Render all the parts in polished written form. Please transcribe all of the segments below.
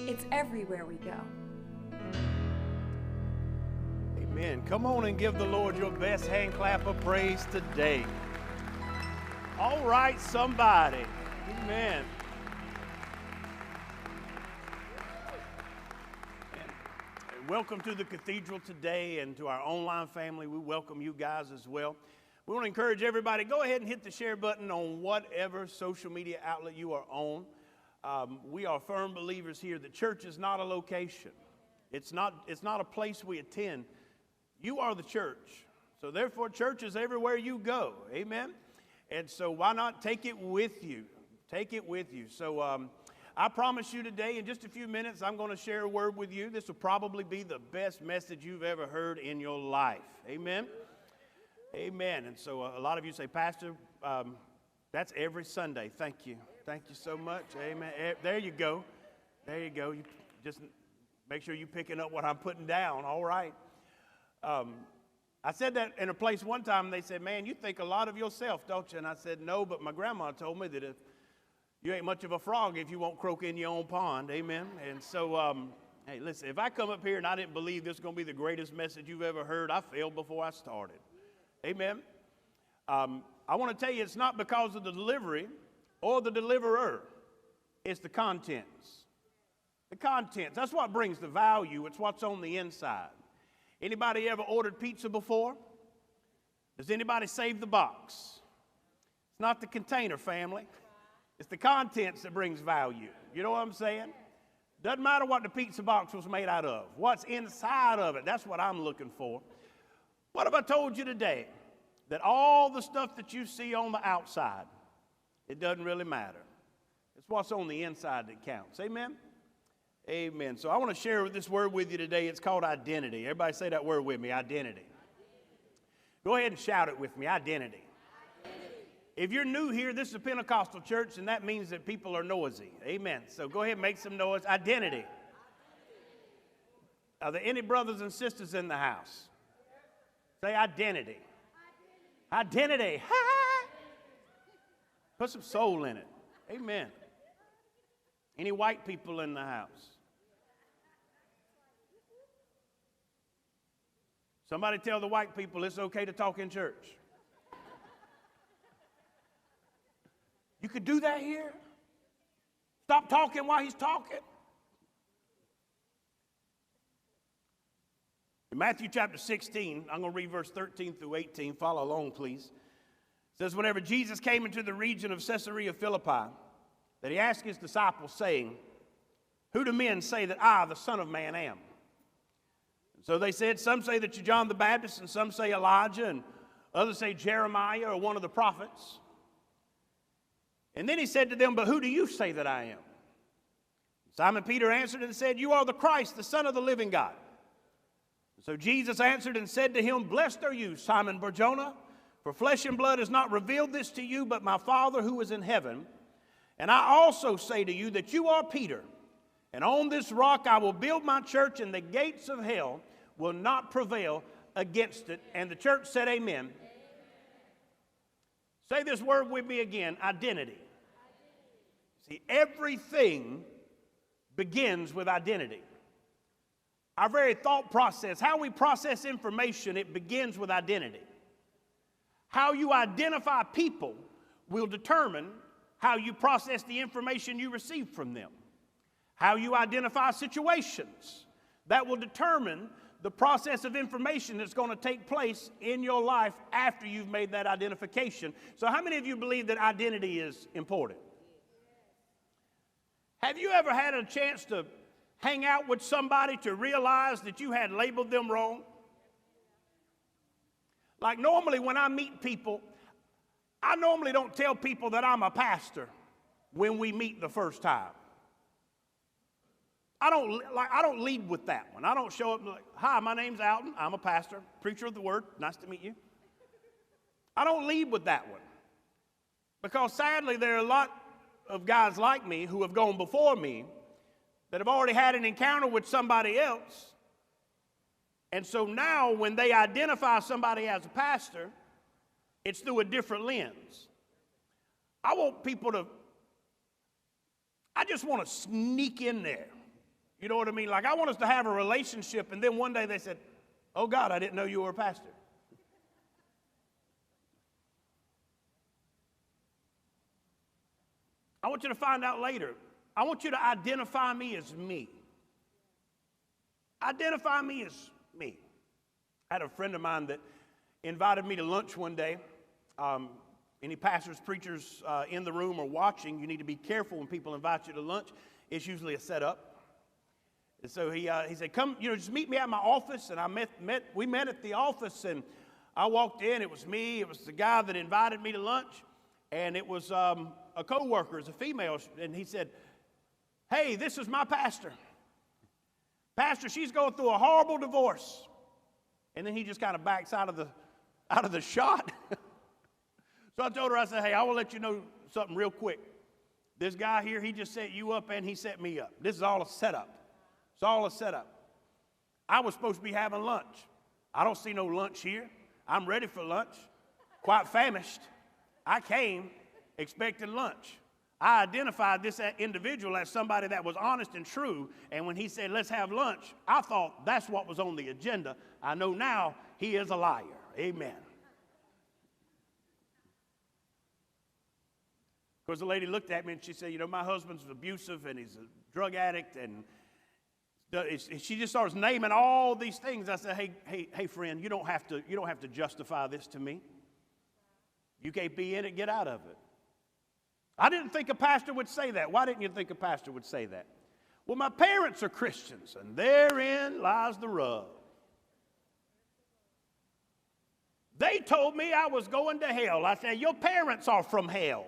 It's everywhere we go. Amen. Come on and give the Lord your best hand clap of praise today. All right, somebody. Amen. And welcome to the cathedral today and to our online family. We welcome you guys as well. We want to encourage everybody, go ahead and hit the share button on whatever social media outlet you are on. We are firm believers here that church is not a location. It's not a place we attend. You are the church. So therefore, church is everywhere you go. Amen. And so why not take it with you? Take it with you. So I promise you today, in just a few minutes, I'm going to share a word with you. This will probably be the best message you've ever heard in your life. Amen. Amen. And so a lot of you say, Pastor, that's every Sunday. Thank you. Thank you so much. Amen. There you go. There you go. You just make sure you're picking up what I'm putting down. All right. I said that in a place one time, and they said, man, you think a lot of yourself, don't you? And I said, no, but my grandma told me that if you ain't much of a frog if you won't croak in your own pond. Amen. And so, hey, listen, if I come up here and I didn't believe this is going to be the greatest message you've ever heard, I failed before I started. Amen. I want to tell you, it's not because of the delivery or the deliverer. It's the contents. The contents. That's what brings the value. It's what's on the inside. Anybody ever ordered pizza before? Does anybody save the box? It's not the container, family. It's the contents that brings value. You know what I'm saying? Doesn't matter what the pizza box was made out of. What's inside of it, that's what I'm looking for. What if I told you today that all the stuff that you see on the outside, it doesn't really matter. It's what's on the inside that counts. Amen? Amen. So I want to share this word with you today. It's called identity. Everybody say that word with me, identity. Go ahead and shout it with me, identity. If you're new here, this is a Pentecostal church, and that means that people are noisy. Amen. So go ahead and make some noise. Identity. Are there any brothers and sisters in the house? Say identity. Identity. Put some soul in it. Amen. Any white people in the house? Somebody tell the white people it's okay to talk in church. You could do that here. Stop talking while he's talking. In Matthew chapter 16, I'm going to read verse 13 through 18. Follow along, please. It says, whenever Jesus came into the region of Caesarea Philippi, that he asked his disciples, saying, who do men say that I, the Son of Man, am? And so they said, some say that you're John the Baptist, and some say Elijah, and others say Jeremiah or one of the prophets. And then he said to them, but who do you say that I am? Simon Peter answered and said, you are the Christ, the Son of the living God. So Jesus answered and said to him, blessed are you, Simon Bar-Jonah, for flesh and blood has not revealed this to you, but my Father who is in heaven. And I also say to you that you are Peter, and on this rock I will build my church, and the gates of hell will not prevail against it. And the church said amen. Say this word with me again, identity. See, everything begins with identity. Our very thought process, how we process information, it begins with identity. How you identify people will determine how you process the information you receive from them. How you identify situations, that will determine the process of information that's going to take place in your life after you've made that identification. So how many of you believe that identity is important? Have you ever had a chance to hang out with somebody to realize that you had labeled them wrong? Like normally when I meet people, I normally don't tell people that I'm a pastor when we meet the first time. I don't lead with that one. I don't show up like, hi, my name's Alton. I'm a pastor, preacher of the word. Nice to meet you. I don't lead with that one. Because sadly, there are a lot of guys like me who have gone before me that have already had an encounter with somebody else. And so now when they identify somebody as a pastor, it's through a different lens. I just want to sneak in there You know what I mean? Like, I want us to have a relationship, and then one day they said, oh, God, I didn't know you were a pastor. I want you to find out later. I want you to identify me as me. Identify me as me. I had a friend of mine that invited me to lunch one day. Any pastors, preachers in the room or watching, you need to be careful when people invite you to lunch. It's usually a setup. And so he said, come, just meet me at my office. And we met at the office, and I walked in. It was me. It was the guy that invited me to lunch. And it was a co-worker, it's a female. And he said, hey, this is my pastor. Pastor, she's going through a horrible divorce. And then he just kind of backs out of the shot. So I told her, I said, hey, I will let you know something real quick. This guy here, he just set you up and he set me up. This is all a setup. It's all a setup. I was supposed to be having lunch. I don't see no lunch here. I'm ready for lunch. Quite famished. I came expecting lunch. I identified this individual as somebody that was honest and true, and when he said, let's have lunch, I thought that's what was on the agenda. I know now he is a liar. Amen. Because the lady looked at me and she said, my husband's abusive and he's a drug addict, and she just starts naming all these things. I said, hey, friend, you don't have to justify this to me. You can't be in it, get out of it. I didn't think a pastor would say that. Why didn't you think a pastor would say that? Well, my parents are Christians, and therein lies the rub. They told me I was going to hell. I said, your parents are from hell.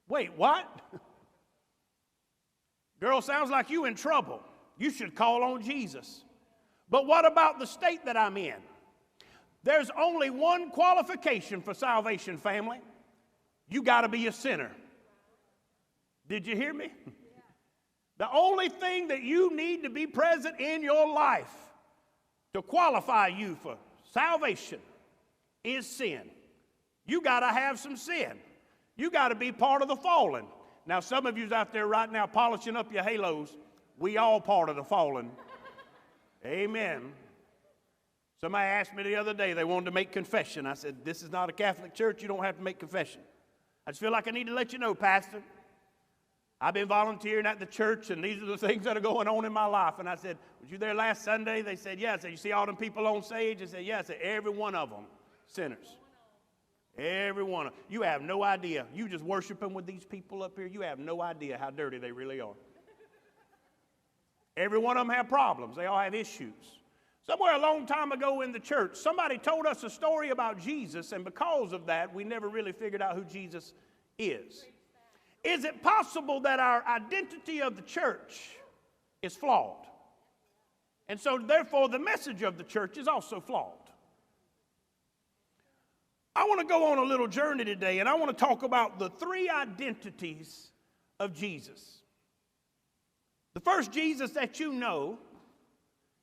Wait, what? Girl, sounds like you in trouble. You should call on Jesus. But what about the state that I'm in? There's only one qualification for salvation, family. You got to be a sinner. Did you hear me? The only thing that you need to be present in your life to qualify you for salvation is sin. You got to have some sin. You got to be part of the fallen. Now, some of you's out there right now polishing up your halos. We all part of the fallen. Amen. Somebody asked me the other day, they wanted to make confession. I said, this is not a Catholic church. You don't have to make confession. I just feel like I need to let you know, Pastor. I've been volunteering at the church, and these are the things that are going on in my life. And I said, was you there last Sunday? They said, yeah. I said, you see all them people on stage? I said, yeah. I said, every one of them, sinners. Every one of them. You have no idea. You just worshiping with these people up here. You have no idea how dirty they really are. Every one of them have problems. They all have issues. Somewhere a long time ago in the church, somebody told us a story about Jesus, and because of that, we never really figured out who Jesus is. Is it possible that our identity of the church is flawed? And so, therefore, the message of the church is also flawed. I want to go on a little journey today, and I want to talk about the three identities of Jesus. The first Jesus that you know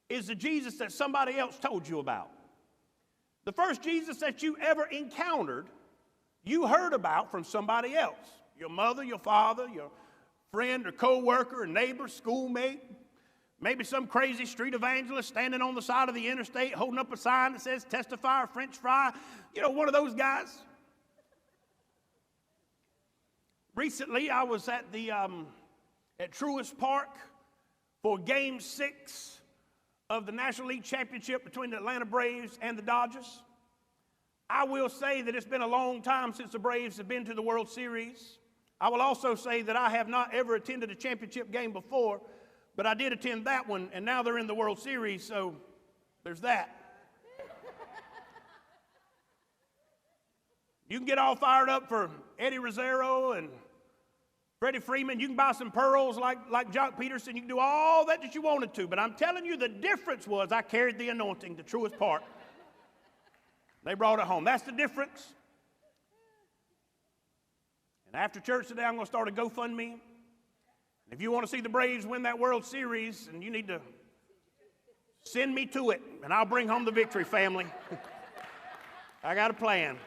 is the Jesus that somebody else told you about. The first Jesus that you ever encountered, you heard about from somebody else. Your mother, your father, your friend or co-worker or neighbor, schoolmate, maybe some crazy street evangelist standing on the side of the interstate holding up a sign that says testify or French fry. One of those guys. Recently, I was at at Truist Park for Game 6 of the National League Championship between the Atlanta Braves and the Dodgers. I will say that it's been a long time since the Braves have been to the World Series. I will also say that I have not ever attended a championship game before, but I did attend that one, and now they're in the World Series, so there's that. You can get all fired up for Eddie Rosario and Freddie Freeman. You can buy some pearls like Jock Peterson. You can do all that you wanted to. But I'm telling you, the difference was I carried the anointing to Truist Park. They brought it home. That's the difference. And after church today, I'm going to start a GoFundMe. If you want to see the Braves win that World Series, and you need to send me to it, and I'll bring home the victory, family. I got a plan.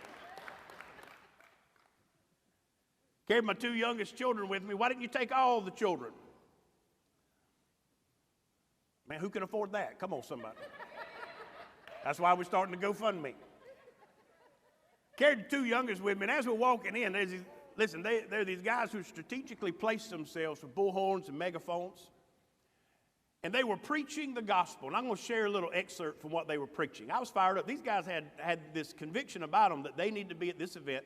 Carried my two youngest children with me. Why didn't you take all the children? Man, who can afford that? Come on, somebody. That's why we're starting to GoFundMe. Carried the two youngest with me, and as we're walking in, there are these guys who strategically placed themselves with bullhorns and megaphones, and they were preaching the gospel. And I'm going to share a little excerpt from what they were preaching. I was fired up. These guys had this conviction about them that they need to be at this event.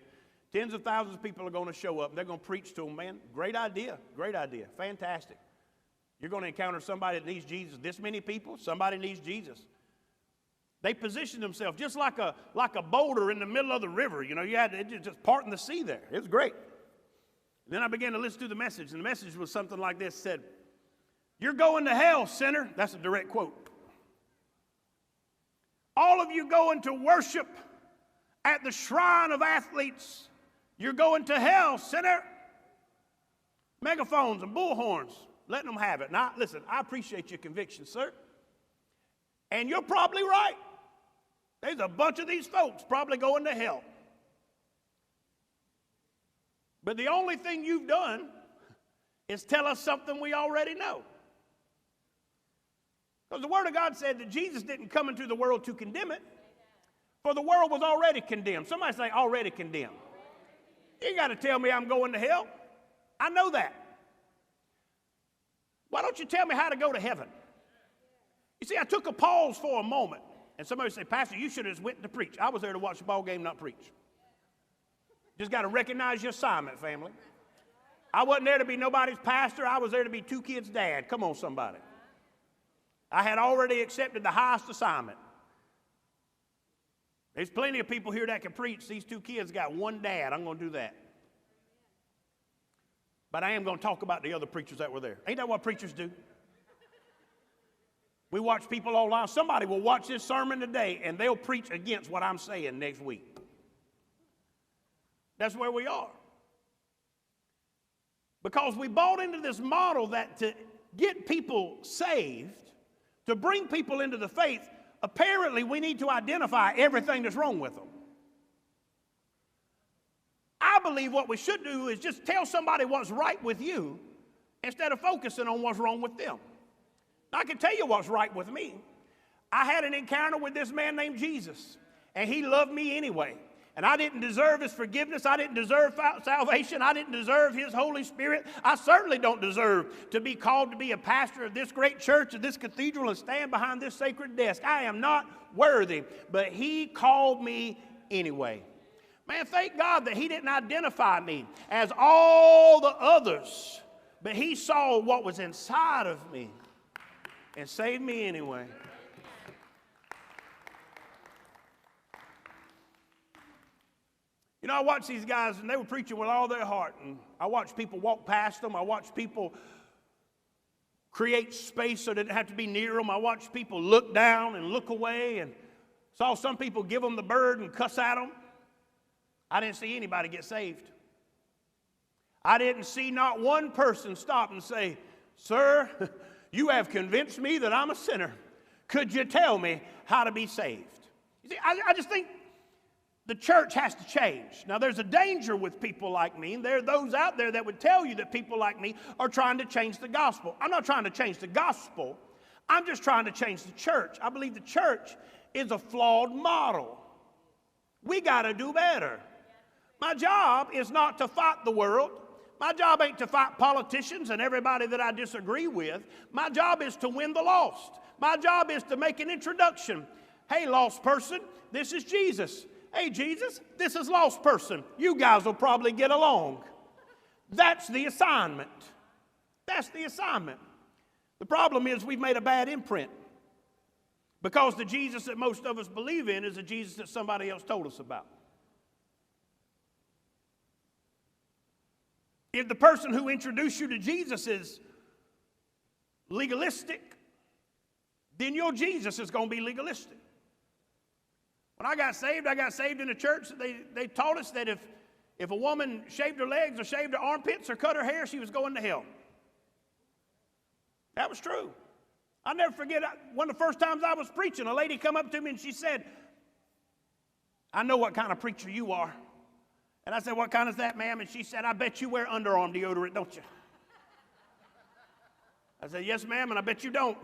Tens of thousands of people are going to show up, and they're going to preach to them, man. Great idea, fantastic. You're going to encounter somebody that needs Jesus. This many people, somebody needs Jesus. They positioned themselves just like a boulder in the middle of the river. You know, you had to just part in the sea there. It was great. Then I began to listen to the message, and the message was something like this. It said, "You're going to hell, sinner." That's a direct quote. "All of you going to worship at the shrine of athletes. You're going to hell, sinner." Megaphones and bullhorns, letting them have it. Now, listen, I appreciate your conviction, sir. And you're probably right. There's a bunch of these folks probably going to hell. But the only thing you've done is tell us something we already know. Because the Word of God said that Jesus didn't come into the world to condemn it, for the world was already condemned. Somebody say, already condemned. You got to tell me I'm going to hell. I know that. Why don't you tell me how to go to heaven? You see, I took a pause for a moment, and somebody said, "Pastor, you should have just went to preach." I was there to watch the ball game, not preach. Just got to recognize your assignment, family. I wasn't there to be nobody's pastor. I was there to be two kids' dad. Come on, somebody. I had already accepted the highest assignment. There's plenty of people here that can preach. These two kids got one dad. I'm going to do that. But I am going to talk about the other preachers that were there. Ain't that what preachers do? We watch people online. Somebody will watch this sermon today, and they'll preach against what I'm saying next week. That's where we are. Because we bought into this model that to get people saved, to bring people into the faith, apparently we need to identify everything that's wrong with them. I believe what we should do is just tell somebody what's right with you instead of focusing on what's wrong with them. Now, I can tell you what's right with me. I had an encounter with this man named Jesus, and he loved me anyway. And I didn't deserve his forgiveness. I didn't deserve salvation. I didn't deserve his Holy Spirit. I certainly don't deserve to be called to be a pastor of this great church, of this cathedral, and stand behind this sacred desk. I am not worthy, but he called me anyway. Man, thank God that he didn't identify me as all the others, but he saw what was inside of me and saved me anyway. You know, I watched these guys, and they were preaching with all their heart. And I watched people walk past them. I watched people create space so they didn't have to be near them. I watched people look down and look away, and saw some people give them the bird and cuss at them. I didn't see anybody get saved. I didn't see not one person stop and say, "Sir, you have convinced me that I'm a sinner. Could you tell me how to be saved?" You see, I just think the church has to change. Now, there's a danger with people like me, and there are those out there that would tell you that people like me are trying to change the gospel. I'm not trying to change the gospel. I'm just trying to change the church. I believe the church is a flawed model. We got to do better. My job is not to fight the world. My job ain't to fight politicians and everybody that I disagree with. My job is to win the lost. My job is to make an introduction. Hey, lost person, this is Jesus. Hey, Jesus, this is lost person. You guys will probably get along. That's the assignment. That's the assignment. The problem is we've made a bad imprint, because the Jesus that most of us believe in is a Jesus that somebody else told us about. If the person who introduced you to Jesus is legalistic, then your Jesus is going to be legalistic. When I got saved in a church. They taught us that if a woman shaved her legs or shaved her armpits or cut her hair, she was going to hell. That was true. I'll never forget, one of the first times I was preaching, a lady come up to me and she said, "I know what kind of preacher you are." And I said, "What kind is that, ma'am?" And she said, "I bet you wear underarm deodorant, don't you?" I said, yes, ma'am, and I bet you don't.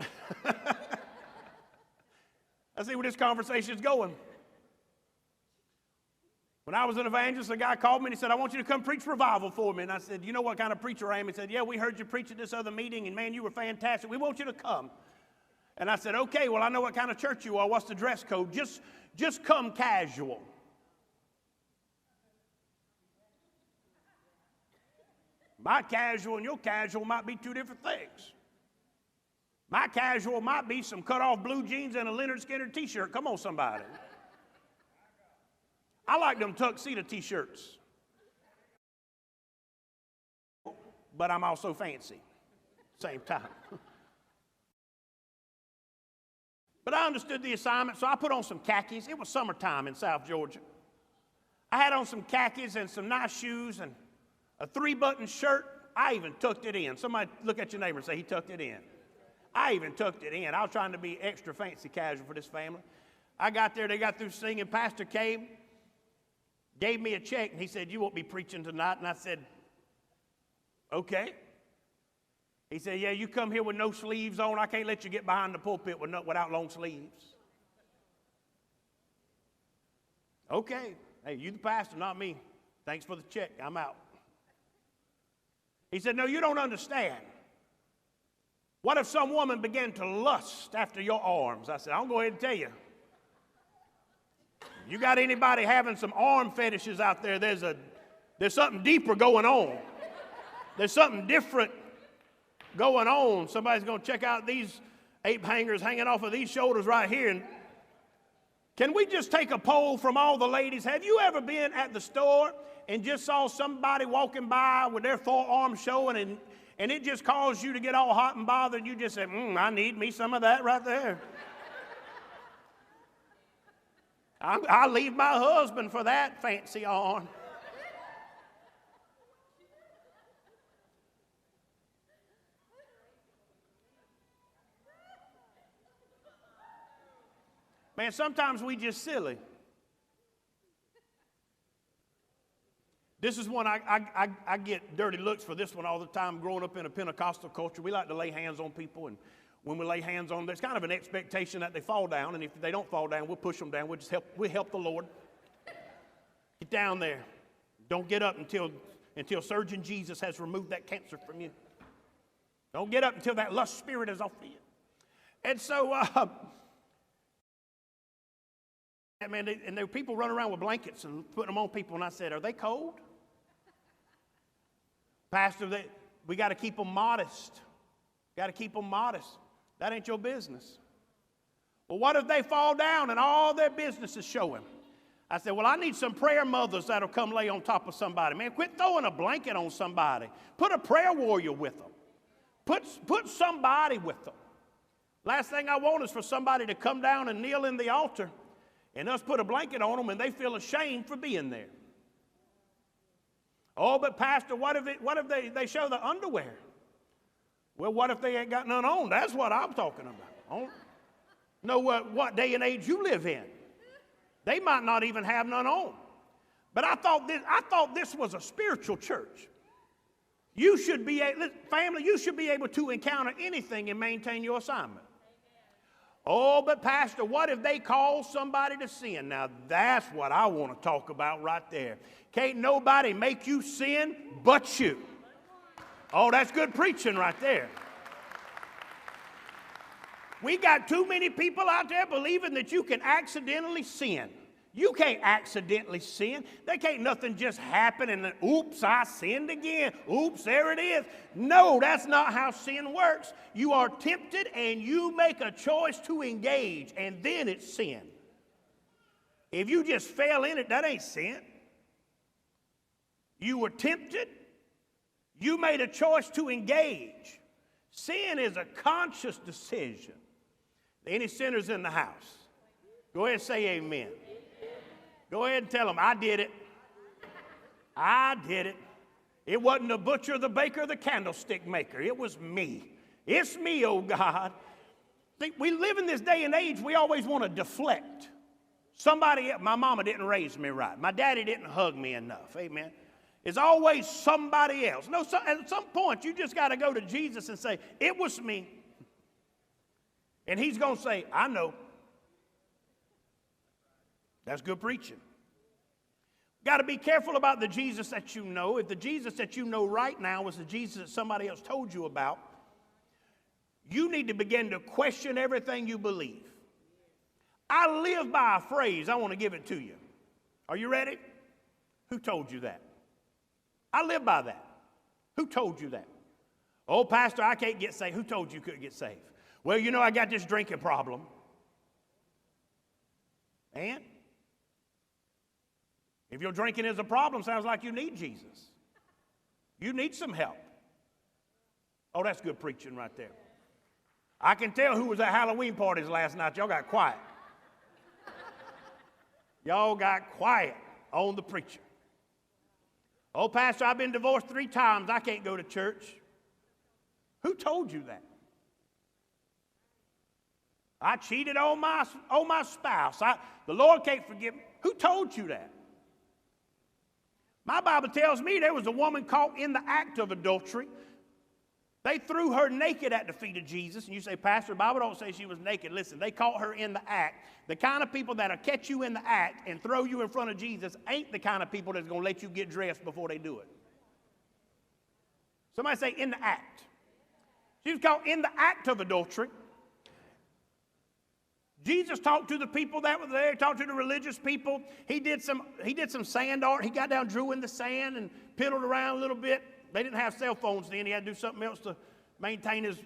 I see where this conversation is going. When I was an evangelist, a guy called me and he said, I want you to come preach revival for me. And I said, you know what kind of preacher I am? He said, yeah, we heard you preach at this other meeting, and man, you were fantastic. We want you to come. And I said, okay, well, I know what kind of church you are. What's the dress code? Just come casual. My casual and your casual might be two different things. My casual might be some cut-off blue jeans and a Leonard Skinner t-shirt. Come on, somebody. I like them tuxedo t-shirts. But I'm also fancy. Same time. But I understood the assignment, so I put on some khakis. It was summertime in South Georgia. I had on some khakis and some nice shoes and a 3-button shirt. I even tucked it in. Somebody look at your neighbor and say, he tucked it in. I even tucked it in. I was trying to be extra fancy casual for this family. I got there, they got through singing. Pastor came, gave me a check, and he said, you won't be preaching tonight. And I said, okay. He said, yeah, you come here with no sleeves on. I can't let you get behind the pulpit without long sleeves. Okay. Hey, you the pastor, not me. Thanks for the check. I'm out. He said, no, you don't understand. What if some woman began to lust after your arms? I said, I'll go ahead and tell you. You got anybody having some arm fetishes out there, there's something deeper going on. There's something different going on. Somebody's going to check out these ape hangers hanging off of these shoulders right here. And can we just take a poll from all the ladies? Have you ever been at the store and just saw somebody walking by with their forearm showing and it just caused you to get all hot and bothered and you just said, I need me some of that right there. I'll leave my husband for that fancy arm. Man, sometimes we just silly. This is one I get dirty looks for this one all the time. Growing up in a Pentecostal culture, we like to lay hands on people, and when we lay hands on them, there's kind of an expectation that they fall down, and if they don't fall down, we'll push them down. We'll help the Lord. Get down there. Don't get up until Surgeon Jesus has removed that cancer from you. Don't get up until that lust spirit is off of you. And so, man, and there were people running around with blankets and putting them on people, and I said, are they cold? Pastor, we got to keep them modest. Got to keep them modest. That ain't your business. Well, what if they fall down and all their business is showing? I said, well, I need some prayer mothers that'll come lay on top of somebody. Man, quit throwing a blanket on somebody. Put a prayer warrior with them. Put somebody with them. Last thing I want is for somebody to come down and kneel in the altar and us put a blanket on them and they feel ashamed for being there. Oh, but Pastor, what if they show the underwear? Well, what if they ain't got none on? That's what I'm talking about. I don't know what day and age you live in. They might not even have none on. But I thought this was a spiritual church. You should be family, you should be able to encounter anything and maintain your assignment. Oh, but Pastor, what if they call somebody to sin? Now, that's what I want to talk about right there. Can't nobody make you sin but you. Oh, that's good preaching right there. We got too many people out there believing that you can accidentally sin. You can't accidentally sin. There can't nothing just happen and then, oops, I sinned again. Oops, there it is. No, that's not how sin works. You are tempted and you make a choice to engage, and then it's sin. If you just fell in it, that ain't sin. You were tempted. You made a choice to engage. Sin is a conscious decision. Any sinners in the house? Go ahead and say amen. Go ahead and tell them, I did it. I did it. It wasn't the butcher, the baker, the candlestick maker. It was me. It's me, oh God. See, we live in this day and age, we always want to deflect. My mama didn't raise me right. My daddy didn't hug me enough. Amen. It's always somebody else. No, at some point, you just got to go to Jesus and say, it was me. And he's going to say, I know. That's good preaching. Got to be careful about the Jesus that you know. If the Jesus that you know right now is the Jesus that somebody else told you about, you need to begin to question everything you believe. I live by a phrase. I want to give it to you. Are you ready? Who told you that? I live by that. Who told you that? Oh, Pastor, I can't get saved. Who told you couldn't get saved? Well, you know, I got this drinking problem. And if your drinking is a problem, sounds like you need Jesus. You need some help. Oh, that's good preaching right there. I can tell who was at Halloween parties last night. Y'all got quiet. Y'all got quiet on the preacher. Oh, Pastor, I've been divorced 3 times. I can't go to church. Who told you that? I cheated on my spouse. The Lord can't forgive me. Who told you that? My Bible tells me there was a woman caught in the act of adultery. They threw her naked at the feet of Jesus. And you say, Pastor, the Bible don't say she was naked. Listen, they caught her in the act. The kind of people that'll catch you in the act and throw you in front of Jesus ain't the kind of people that's going to let you get dressed before they do it. Somebody say, in the act. She was caught in the act of adultery. Jesus talked to the people that were there. He talked to the religious people. He did some sand art. He got down, drew in the sand, and piddled around a little bit. They didn't have cell phones then. He had to do something else to maintain his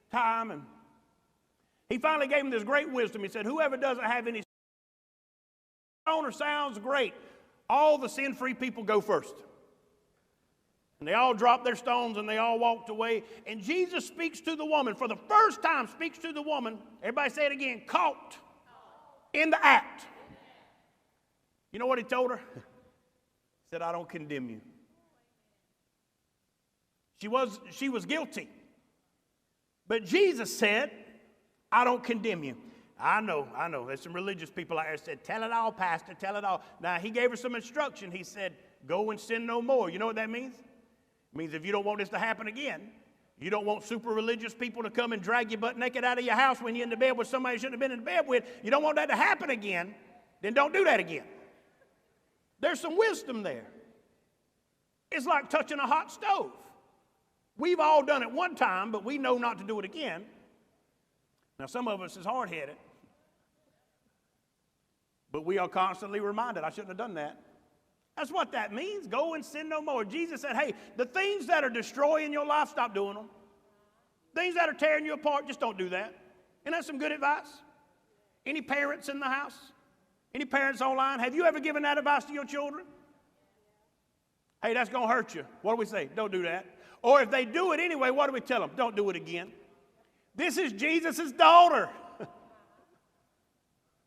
time. And he finally gave him this great wisdom. He said, whoever doesn't have any owner sounds great. All the sin-free people go first. And they all dropped their stones and they all walked away. And Jesus speaks to the woman. For the first time, speaks to the woman. Everybody say it again. Caught in the act. You know what he told her? He said, I don't condemn you. She was guilty. But Jesus said, I don't condemn you. I know. There's some religious people out there that said, tell it all, Pastor, tell it all. Now, he gave her some instruction. He said, go and sin no more. You know what that means? It means if you don't want this to happen again, you don't want super religious people to come and drag you butt naked out of your house when you're in the bed with somebody you shouldn't have been in bed with, you don't want that to happen again, then don't do that again. There's some wisdom there. It's like touching a hot stove. We've all done it one time, but we know not to do it again. Now, some of us is hard-headed, but we are constantly reminded, I shouldn't have done that. That's what that means. Go and sin no more. Jesus said, hey, the things that are destroying your life, stop doing them. Things that are tearing you apart, just don't do that. Isn't that some good advice? Any parents in the house? Any parents online? Have you ever given that advice to your children? Hey, that's going to hurt you. What do we say? Don't do that. Or if they do it anyway, what do we tell them? Don't do it again. This is Jesus' daughter.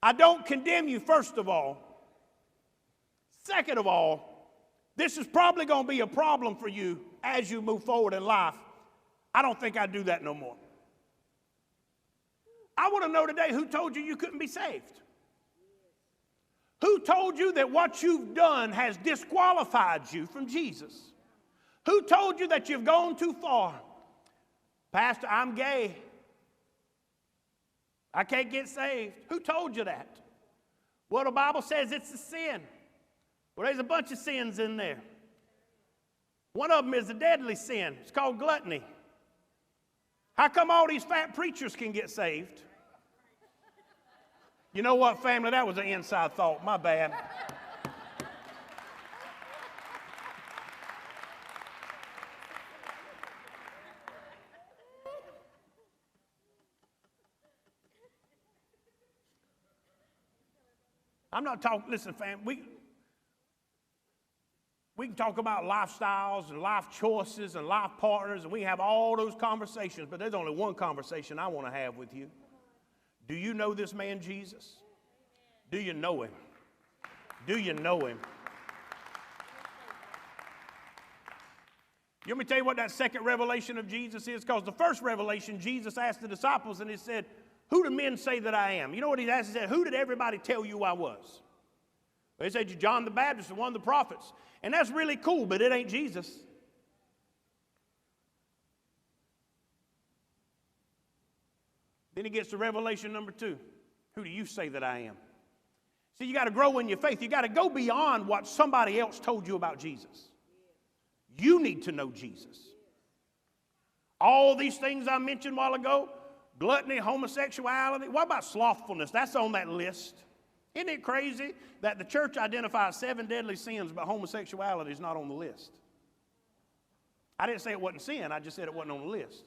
I don't condemn you, first of all. Second of all, this is probably going to be a problem for you as you move forward in life. I don't think I'd do that no more. I want to know today, who told you you couldn't be saved? Who told you that what you've done has disqualified you from Jesus? Who told you that you've gone too far? Pastor, I'm gay. I can't get saved. Who told you that? Well, the Bible says it's a sin. Well, there's a bunch of sins in there. One of them is a deadly sin. It's called gluttony. How come all these fat preachers can get saved? You know what, family? That was an inside thought. My bad. I'm not talking, listen, fam, we can talk about lifestyles and life choices and life partners, and we have all those conversations, but there's only one conversation I want to have with you. Do you know this man, Jesus? Do you know him? Do you know him? You want me to tell you what that second revelation of Jesus is? Because the first revelation, Jesus asked the disciples, and he said, who do men say that I am? You know what he asked? He said, who did everybody tell you I was? They said you're John the Baptist and one of the prophets. And that's really cool, but it ain't Jesus. Then he gets to revelation number 2. Who do you say that I am? See, you got to grow in your faith. You got to go beyond what somebody else told you about Jesus. You need to know Jesus. All these things I mentioned a while ago, gluttony, homosexuality. What about slothfulness? That's on that list. Isn't it crazy that the church identifies 7 deadly sins, but homosexuality is not on the list? I didn't say it wasn't sin. I just said it wasn't on the list.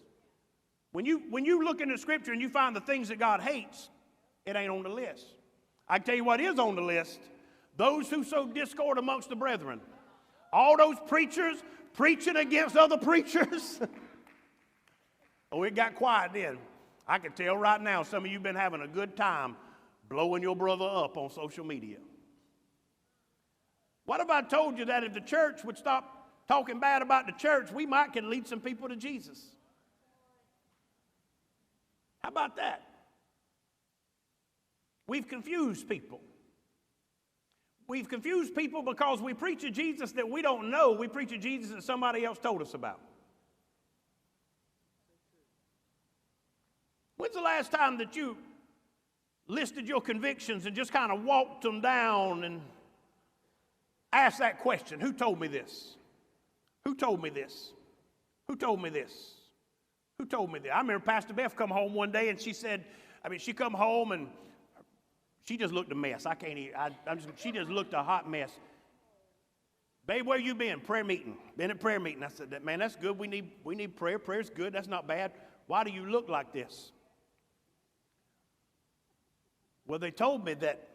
When you look into Scripture and you find the things that God hates, it ain't on the list. I can tell you what is on the list. Those who sow discord amongst the brethren. All those preachers preaching against other preachers. Oh, it got quiet then. I can tell right now some of you have been having a good time blowing your brother up on social media. What if I told you that if the church would stop talking bad about the church, we might can lead some people to Jesus? How about that? We've confused people. We've confused people because we preach a Jesus that we don't know. We preach a Jesus that somebody else told us about. When's the last time that you listed your convictions and just kind of walked them down and asked that question? Who told me this? Who told me this? Who told me this? Who told me this? I remember Pastor Beth come home one day and she said, she come home and she just looked a mess. I can't even, she just looked a hot mess. Babe, where you been? Prayer meeting. Been at prayer meeting. I said, man, that's good. We need prayer. Prayer's good. That's not bad. Why do you look like this? Well, they told me that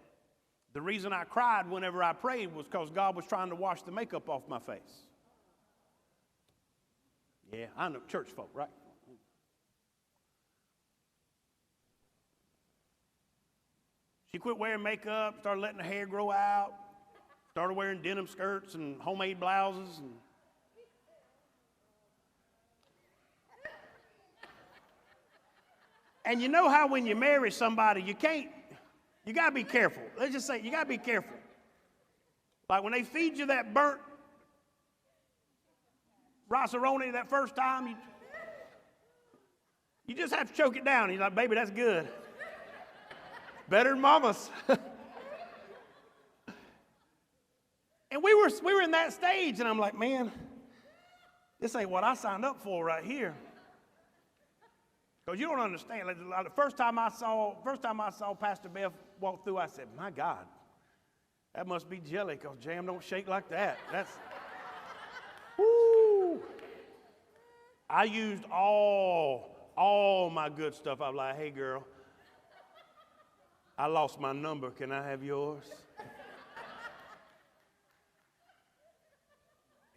the reason I cried whenever I prayed was because God was trying to wash the makeup off my face. Yeah, I know, church folk, right? She quit wearing makeup, started letting her hair grow out, started wearing denim skirts and homemade blouses. And you know how when you marry somebody, you got to be careful. Let's just say, you got to be careful. Like when they feed you that burnt rosaroni that first time, you just have to choke it down. You're like, baby, that's good. Better than mama's. And we were in that stage, and I'm like, man, this ain't what I signed up for right here. Because you don't understand. Like, the first time I saw Pastor Beth walk through, I said, my God, that must be jelly, because jam don't shake like that. That's, whoo. I used all my good stuff. I was like, hey, girl, I lost my number. Can I have yours?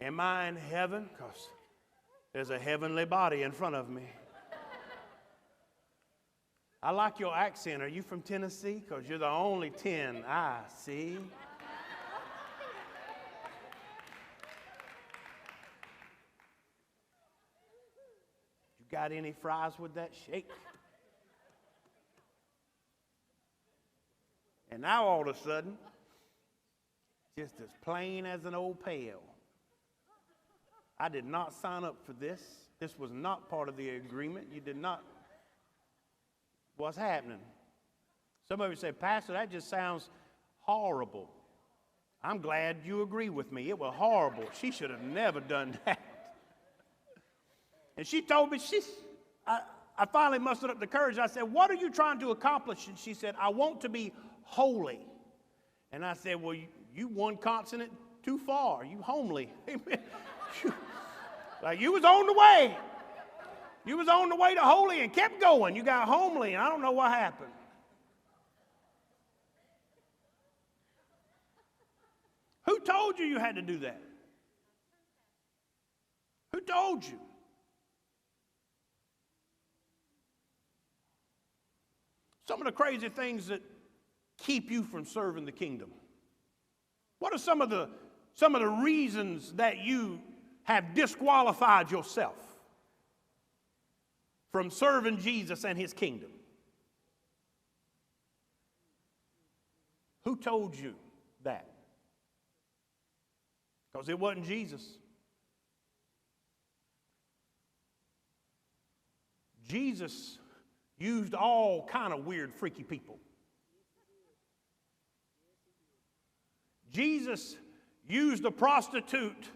Am I in heaven? Because there's a heavenly body in front of me. I like your accent. Are you from Tennessee? Because you're the only 10 I see. You got any fries with that shake? And now all of a sudden, just as plain as an old pail. I did not sign up for this. This was not part of the agreement. You did not. What's happening? Some of you say, Pastor, that just sounds horrible. I'm glad you agree with me. It was horrible. She should have never done that. And she told me, I finally mustered up the courage. I said, what are you trying to accomplish? And she said, I want to be holy. And I said, well, you one consonant too far. You homely. Like you was on the way. You was on the way to holy and kept going. You got homely, and I don't know what happened. Who told you had to do that? Who told you? Some of the crazy things that keep you from serving the kingdom. What are some of the reasons that you have disqualified yourself from serving Jesus and his kingdom? Who told you that? because it wasn't Jesus. Jesus used all kind of weird, freaky people. Jesus used a prostitute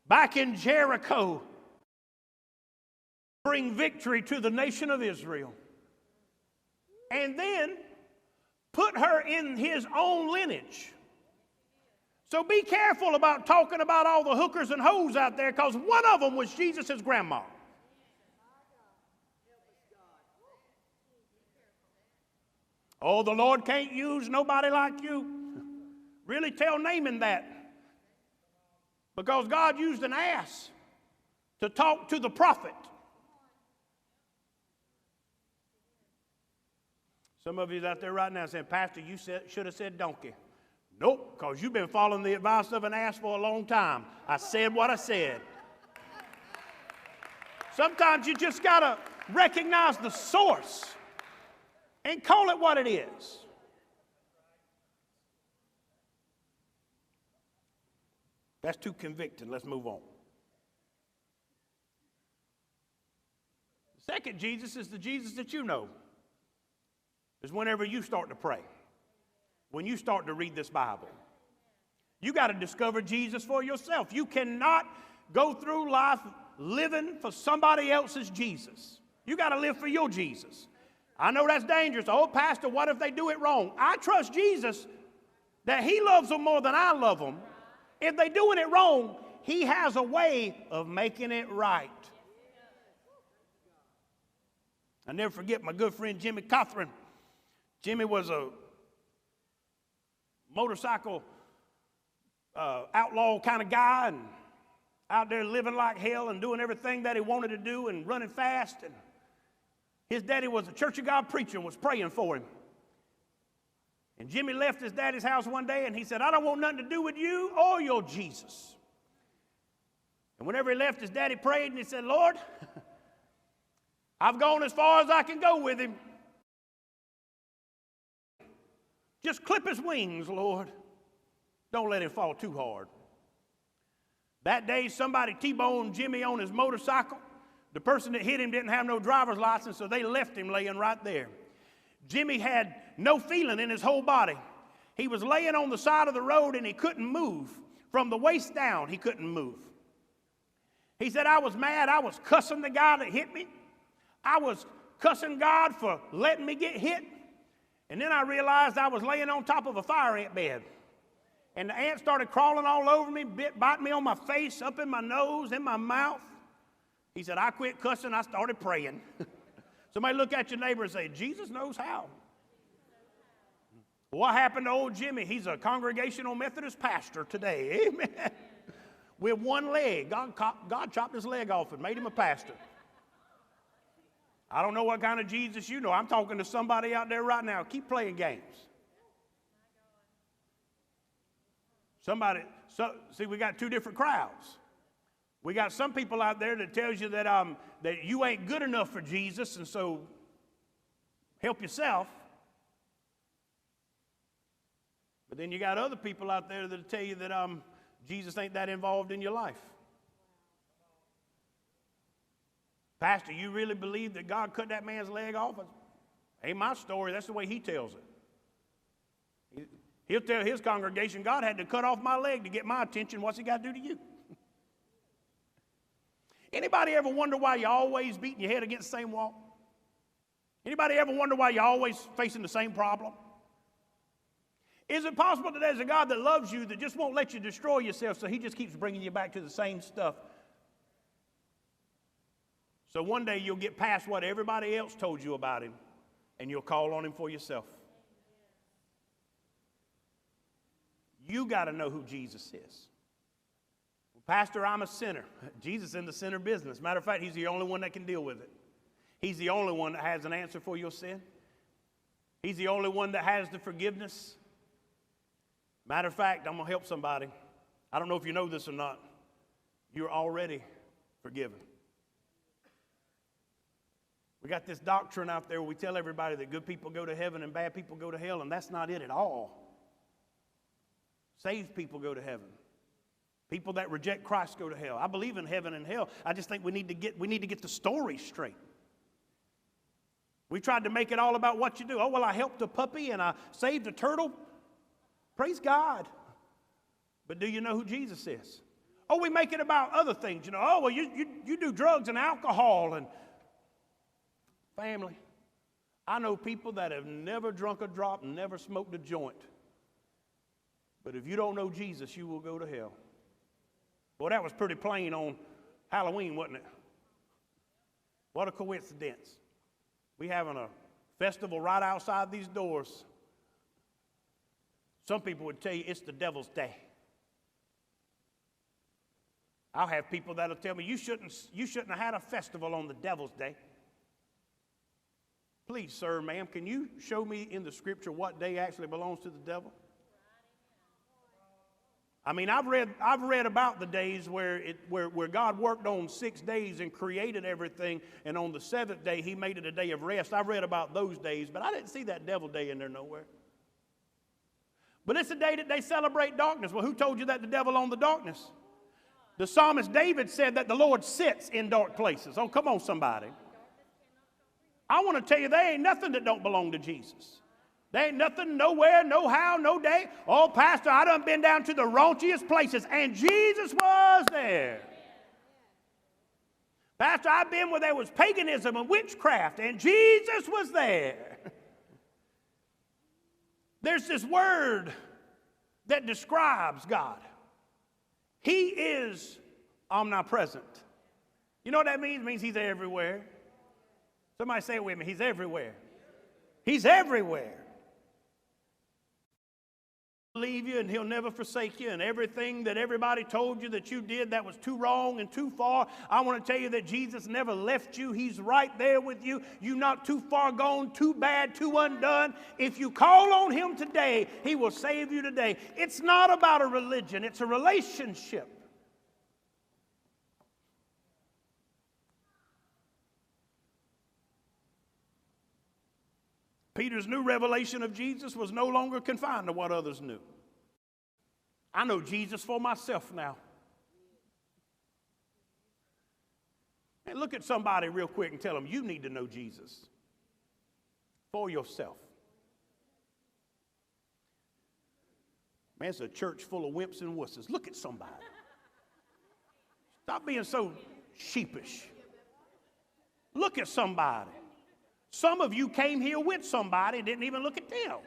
back in Jericho to bring victory to the nation of Israel. And then put her in his own lineage. So be careful about talking about all the hookers and hoes out there, because one of them was Jesus' grandma. Oh, the Lord can't use nobody like you. Really tell Naaman that. Because God used an ass to talk to the prophet. Some of you out there right now saying, Pastor, you should have said donkey. Nope, because you've been following the advice of an ass for a long time. I said what I said. Sometimes you just got to recognize the source and call it what it is. That's too convicting. Let's move on. The second Jesus is the Jesus that you know. Is whenever you start to pray, when you start to read this Bible. You got to discover Jesus for yourself. You cannot go through life living for somebody else's Jesus. You got to live for your Jesus. I know that's dangerous. Oh, Pastor, what if they do it wrong? I trust Jesus that he loves them more than I love them. If they're doing it wrong, he has a way of making it right. I never forget my good friend Jimmy Cothran. Jimmy was a motorcycle outlaw kind of guy, and out there living like hell and doing everything that he wanted to do and running fast. And his daddy was a Church of God preacher and was praying for him. And Jimmy left his daddy's house one day and he said, I don't want nothing to do with you or your Jesus. And whenever he left, his daddy prayed and he said, Lord, I've gone as far as I can go with him. Just clip his wings, Lord. Don't let him fall too hard. That day, somebody T-boned Jimmy on his motorcycle. The person that hit him didn't have no driver's license, so they left him laying right there. Jimmy had no feeling in his whole body. He was laying on the side of the road and he couldn't move. From the waist down, he couldn't move. He said, I was mad. I was cussing the guy that hit me. I was cussing God for letting me get hit. And then I realized I was laying on top of a fire ant bed. And the ants started crawling all over me, biting me on my face, up in my nose, in my mouth. He said, I quit cussing. I started praying. Somebody look at your neighbor and say, Jesus knows how. What happened to old Jimmy? He's a Congregational Methodist pastor today. Amen. With one leg. God chopped his leg off and made him a pastor. I don't know what kind of Jesus you know. I'm talking to somebody out there right now. Keep playing games. See, we got two different crowds. We got some people out there that tells you that that you ain't good enough for Jesus, and so help yourself. But then you got other people out there that tell you that Jesus ain't that involved in your life. Pastor, you really believe that God cut that man's leg off? Ain't my story. That's the way he tells it. He'll tell his congregation, God had to cut off my leg to get my attention. What's he got to do to you? Anybody ever wonder why you're always beating your head against the same wall? Anybody ever wonder why you're always facing the same problem? Is it possible that there's a God that loves you that just won't let you destroy yourself, so he just keeps bringing you back to the same stuff? So one day you'll get past what everybody else told you about him, and you'll call on him for yourself. You got to know who Jesus is. Well, Pastor, I'm a sinner. Jesus is in the sinner business. Matter of fact, he's the only one that can deal with it. He's the only one that has an answer for your sin. He's the only one that has the forgiveness. Matter of fact, I'm going to help somebody. I don't know if you know this or not. You're already forgiven. We got this doctrine out there where we tell everybody that good people go to heaven and bad people go to hell, and that's not it at all. Saved people go to heaven. People that reject Christ go to hell. I believe in heaven and hell. I just think we need to get the story straight. We tried to make it all about what you do. Oh, well, I helped a puppy and I saved a turtle. Praise God. But do you know who Jesus is? Oh, we make it about other things. You know, oh, well, you do drugs and alcohol and family. I know people that have never drunk a drop and never smoked a joint. But if you don't know Jesus, you will go to hell. Well, that was pretty plain on Halloween, wasn't it? What a coincidence. We having a festival right outside these doors. Some people would tell you it's the devil's day. I'll have people that'll tell me you shouldn't have had a festival on the devil's day. Please, sir, ma'am, can you show me in the scripture what day actually belongs to the devil? I mean, I've read about the days where God worked on 6 days and created everything, and on the 7th day he made it a day of rest. I've read about those days, but I didn't see that devil day in there nowhere. But it's a day that they celebrate darkness. Well, who told you that the devil owned the darkness? The psalmist David said that the Lord sits in dark places. Oh, come on, somebody. I want to tell you, there ain't nothing that don't belong to Jesus. There ain't nothing, nowhere, no how, no day. Oh, Pastor, I done been down to the raunchiest places, and Jesus was there. Pastor, I've been where there was paganism and witchcraft, and Jesus was there. There's this word that describes God. He is omnipresent. You know what that means? It means he's everywhere. Somebody say it with me. He's everywhere. He's everywhere. Leave you and he'll never forsake you, and everything that everybody told you that you did that was too wrong and too far, I want to tell you that Jesus never left you. He's right there with you. You're not too far gone, too bad, too undone. If you call on him today, he will save you today. It's not about a religion, it's a relationship. Peter's new revelation of Jesus was no longer confined to what others knew. I know Jesus for myself now. And look at somebody real quick and tell them you need to know Jesus for yourself. Man, it's a church full of wimps and wusses. Look at somebody. Stop being so sheepish. Look at somebody. Some of you came here with somebody and didn't even look at them.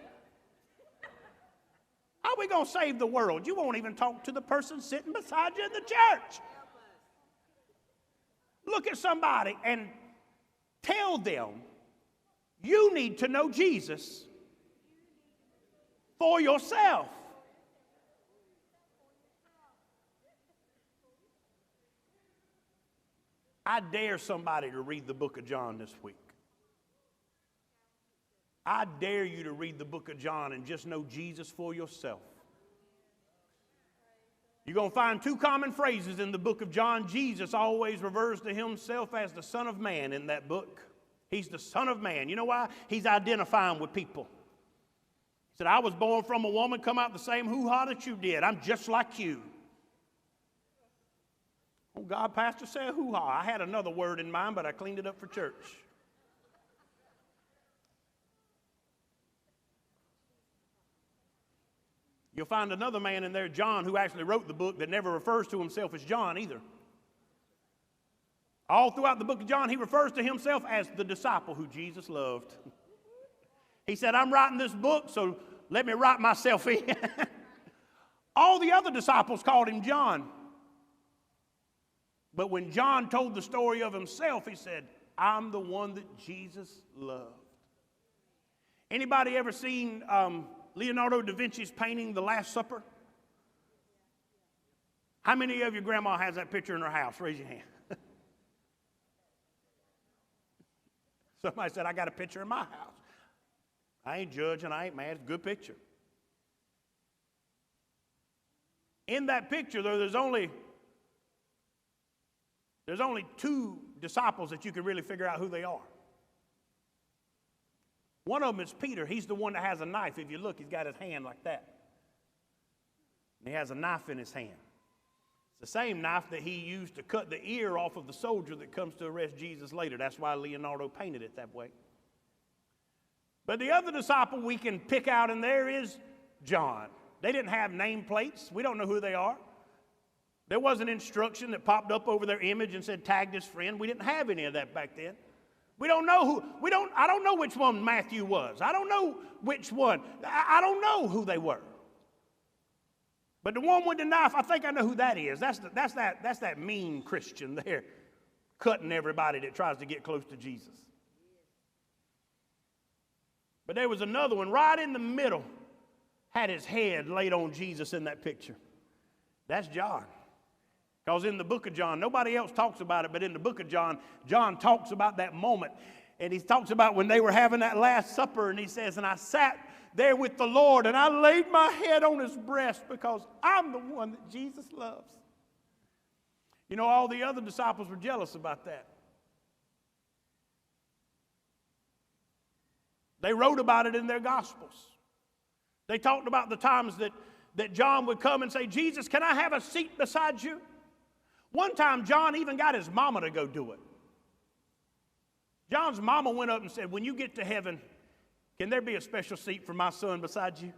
How are we going to save the world? You won't even talk to the person sitting beside you in the church. Look at somebody and tell them you need to know Jesus for yourself. I dare somebody to read the book of John this week. I dare you to read the book of John and just know Jesus for yourself. You're going to find two common phrases in the book of John. Jesus always refers to himself as the Son of Man in that book. He's the Son of Man. You know why? He's identifying with people. He said, I was born from a woman, come out the same hoo-ha that you did. I'm just like you. Oh, God, Pastor said hoo-ha. I had another word in mind, but I cleaned it up for church. You'll find another man in there, John, who actually wrote the book that never refers to himself as John either. All throughout the book of John, he refers to himself as the disciple who Jesus loved. He said, I'm writing this book, so let me write myself in. All the other disciples called him John. But when John told the story of himself, he said, I'm the one that Jesus loved. Anybody ever seen Leonardo da Vinci's painting, The Last Supper? How many of your grandma has that picture in her house? Raise your hand. Somebody said, I got a picture in my house. I ain't judging, I ain't mad. It's a good picture. In that picture, there's only two disciples that you can really figure out who they are. One of them is Peter. He's the one that has a knife. If you look, he's got his hand like that. And he has a knife in his hand. It's the same knife that he used to cut the ear off of the soldier that comes to arrest Jesus later. That's why Leonardo painted it that way. But the other disciple we can pick out in there is John. They didn't have nameplates. We don't know who they are. There was an instruction that popped up over their image and said, tag this friend. We didn't have any of that back then. We don't know I don't know which one Matthew was. I don't know which one. I don't know who they were. But the one with the knife, I think I know who that is. That's that mean Christian there, cutting everybody that tries to get close to Jesus. But there was another one right in the middle, had his head laid on Jesus in that picture. That's John. Because in the book of John, nobody else talks about it, but in the book of John, John talks about that moment. And he talks about when they were having that Last Supper, and he says, and I sat there with the Lord, and I laid my head on his breast because I'm the one that Jesus loves. You know, all the other disciples were jealous about that. They wrote about it in their Gospels. They talked about the times that John would come and say, Jesus, can I have a seat beside you? One time, John even got his mama to go do it. John's mama went up and said, when you get to heaven, can there be a special seat for my son beside you?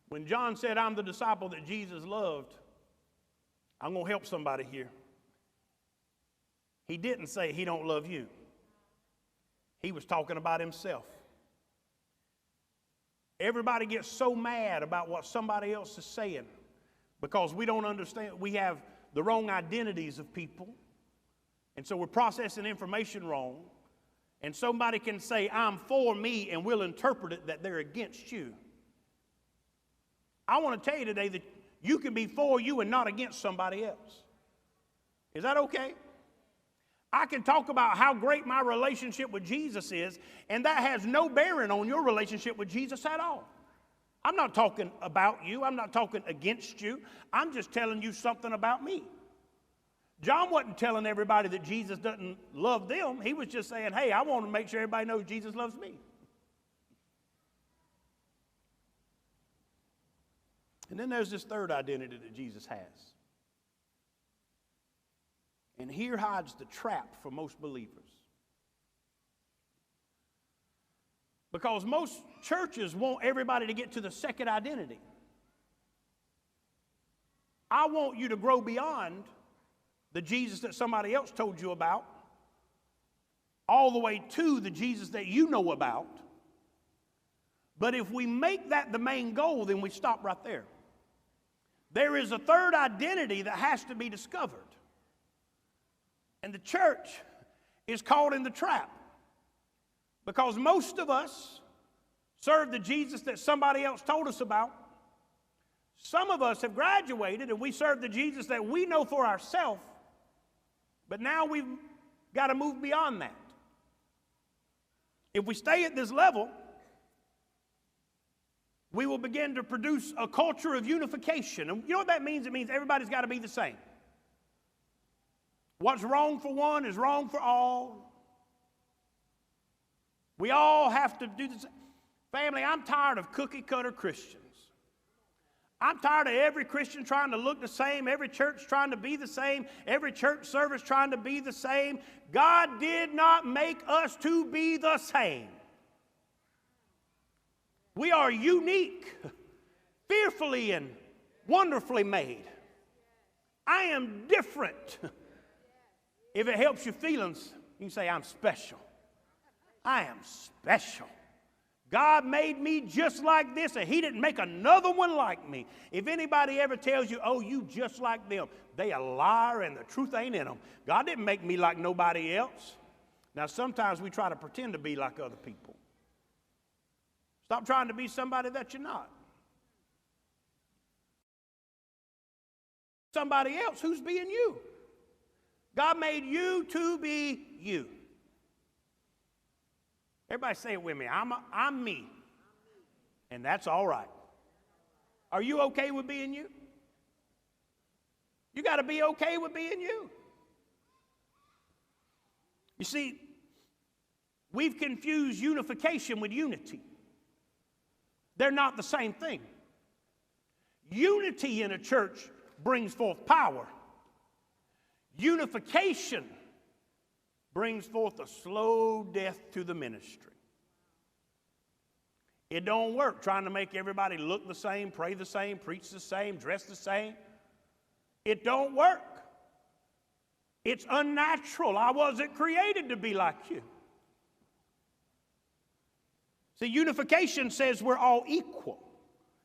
When John said, I'm the disciple that Jesus loved, I'm going to help somebody here. He didn't say he don't love you. He was talking about himself. Everybody gets so mad about what somebody else is saying because we don't understand. We have the wrong identities of people, and so we're processing information wrong. And somebody can say, I'm for me, and we'll interpret it that they're against you. I want to tell you today that you can be for you and not against somebody else. Is that okay? I can talk about how great my relationship with Jesus is, and that has no bearing on your relationship with Jesus at all. I'm not talking about you. I'm not talking against you. I'm just telling you something about me. John wasn't telling everybody that Jesus doesn't love them. He was just saying, hey, I want to make sure everybody knows Jesus loves me. And then there's this third identity that Jesus has. And here hides the trap for most believers. Because most churches want everybody to get to the second identity. I want you to grow beyond the Jesus that somebody else told you about, all the way to the Jesus that you know about. But if we make that the main goal, then we stop right there. There is a third identity that has to be discovered. And the church is caught in the trap. Because most of us serve the Jesus that somebody else told us about. Some of us have graduated and we serve the Jesus that we know for ourselves. But now we've got to move beyond that. If we stay at this level, we will begin to produce a culture of unification. And you know what that means? It means everybody's got to be the same. What's wrong for one is wrong for all. We all have to do the same. Family, I'm tired of cookie-cutter Christians. I'm tired of every Christian trying to look the same, every church trying to be the same, every church service trying to be the same. God did not make us to be the same. We are unique, fearfully and wonderfully made. I am different. If it helps your feelings, you can say, I'm special. I am special. God made me just like this, and he didn't make another one like me. If anybody ever tells you, oh, you just like them, they a liar and the truth ain't in them. God didn't make me like nobody else. Now, sometimes we try to pretend to be like other people. Stop trying to be somebody that you're not. Somebody else who's being you. God made you to be you. Everybody say it with me. I'm me. And that's all right. Are you okay with being you? You got to be okay with being you. You see, we've confused unification with unity. They're not the same thing. Unity in a church brings forth power. Unification brings forth a slow death to the ministry. It don't work trying to make everybody look the same, pray the same, preach the same, dress the same. It don't work. It's unnatural. I wasn't created to be like you. See, unification says we're all equal.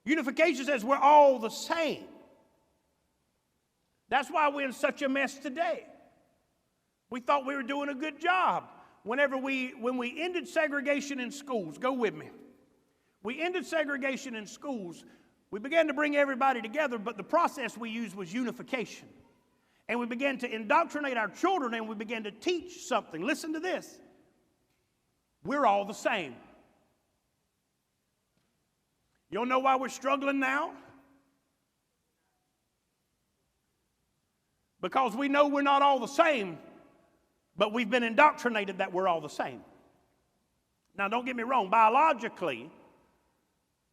Unification says we're all the same. That's why we're in such a mess today. We thought we were doing a good job. When we ended segregation in schools, go with me. We ended segregation in schools. We began to bring everybody together, but the process we used was unification. And we began to indoctrinate our children, and we began to teach something. Listen to this. We're all the same. You don't know why we're struggling now? Because we know we're not all the same, but we've been indoctrinated that we're all the same. Now, don't get me wrong. Biologically,